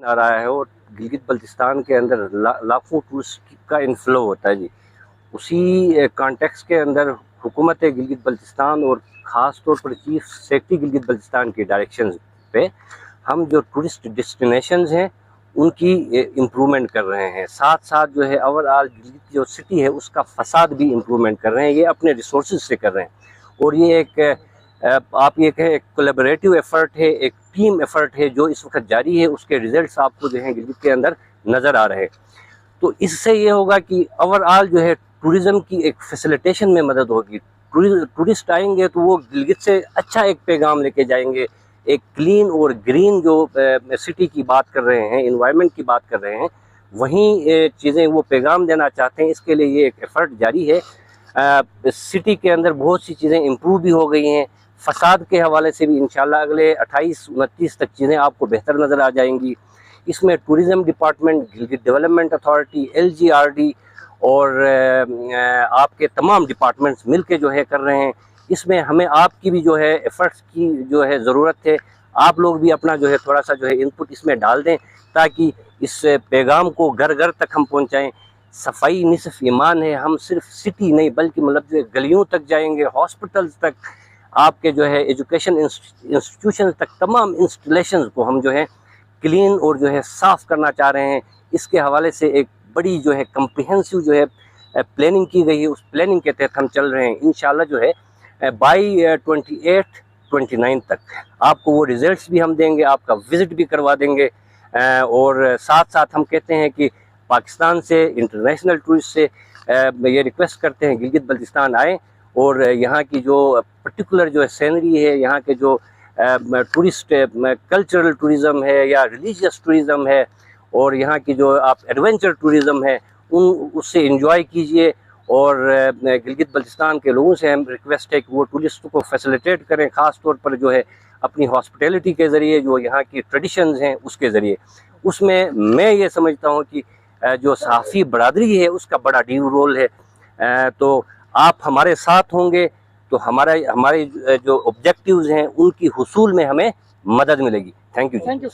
आ रहा है और गिलगित बल्तिस्तान के अंदर लाखों टूरिस्ट का इनफ्लो होता है जी। उसी कॉन्टेक्स्ट के अंदर हुकूमत गिलगित बल्तिस्तान और ख़ास तौर पर चीफ सेक्रेटरी गिलगित बल्तिस्तान की डायरेक्शन पे हम जो टूरिस्ट डेस्टिनेशंस हैं उनकी इम्प्रूवमेंट कर रहे हैं। साथ साथ जो है ओवरऑल गिलगित जो सिटी है उसका फसाद भी इम्प्रूवमेंट कर रहे हैं। ये अपने रिसोर्सेज से कर रहे हैं और ये एक आप ये कहें एक कोलैबोरेटिव एफर्ट है, एक टीम एफर्ट है जो इस वक्त जारी है। उसके रिजल्ट्स आपको जो है गिलगित के अंदर नज़र आ रहे हैं। तो इससे ये होगा कि ओवरऑल जो है टूरिज़्म की एक फैसिलिटेशन में मदद होगी। टूरिस्ट आएंगे तो वो गिलगित से अच्छा एक पैगाम लेके जाएंगे। एक क्लीन और ग्रीन जो सिटी की बात कर रहे हैं, इन्वायरमेंट की बात कर रहे हैं, वहीं चीज़ें वो पैगाम देना चाहते हैं। इसके लिए ये एक एफर्ट जारी है। सिटी के अंदर बहुत सी चीज़ें इम्प्रूव भी हो गई हैं। फसाद के हवाले से भी इंशाल्लाह अगले 28-29 तक चीज़ें आपको बेहतर नज़र आ जाएंगी। इसमें tourism department, Gilgit development authority, LGRD और आपके तमाम डिपार्टमेंट्स मिलके जो है कर रहे हैं। इसमें हमें आपकी भी जो है एफर्ट्स की जो है ज़रूरत है। आप लोग भी अपना जो है थोड़ा सा जो है इनपुट इसमें डाल दें ताकि इस पैगाम को घर घर तक हम पहुंचाएं। सफाई निसफ ईमान है। हम सिर्फ सिटी नहीं बल्कि मतलब जो गलियों तक जाएंगे, हॉस्पिटल्स तक, आपके जो है एजुकेशन इंस्टीट्यूशन तक, तमाम इंस्टॉलेशंस को हम जो है क्लीन और जो है साफ़ करना चाह रहे हैं। इसके हवाले से एक बड़ी जो है कम्प्रिहेंसिव जो है प्लानिंग की गई है। उस प्लानिंग के तहत हम चल रहे हैं। इंशाल्लाह जो है बाई 28-29 तक आपको वो रिज़ल्ट्स भी हम देंगे, आपका विज़िट भी करवा देंगे। और साथ साथ हम कहते हैं कि पाकिस्तान से, इंटरनेशनल टूरिस्ट से ये रिक्वेस्ट करते हैं गिलगित बल्तिस्तान आएँ और यहाँ की जो पर्टिकुलर जो है सीनरी है, यहाँ के जो टूरिस्ट कल्चरल टूरिज़म है या रिलीजियस टूरिज़म है और यहाँ की जो आप एडवेंचर टूरिज़म है उससे इंजॉय कीजिए। और गिलगित बल्तिस्तान के लोगों से हम रिक्वेस्ट है कि वो टूरिस्ट को फैसिलिटेट करें, ख़ास तौर पर जो है अपनी हॉस्पिटैलिटी के ज़रिए, जो यहाँ की ट्रेडिशंस हैं उसके ज़रिए। उसमें मैं ये समझता हूँ कि जो सहाफ़ी बरादरी है उसका बड़ा ड्यू रोल है। तो आप हमारे साथ होंगे तो हमारे जो ऑब्जेक्टिव्स हैं उनकी हुसूल में हमें मदद मिलेगी। Thank you. Thank you.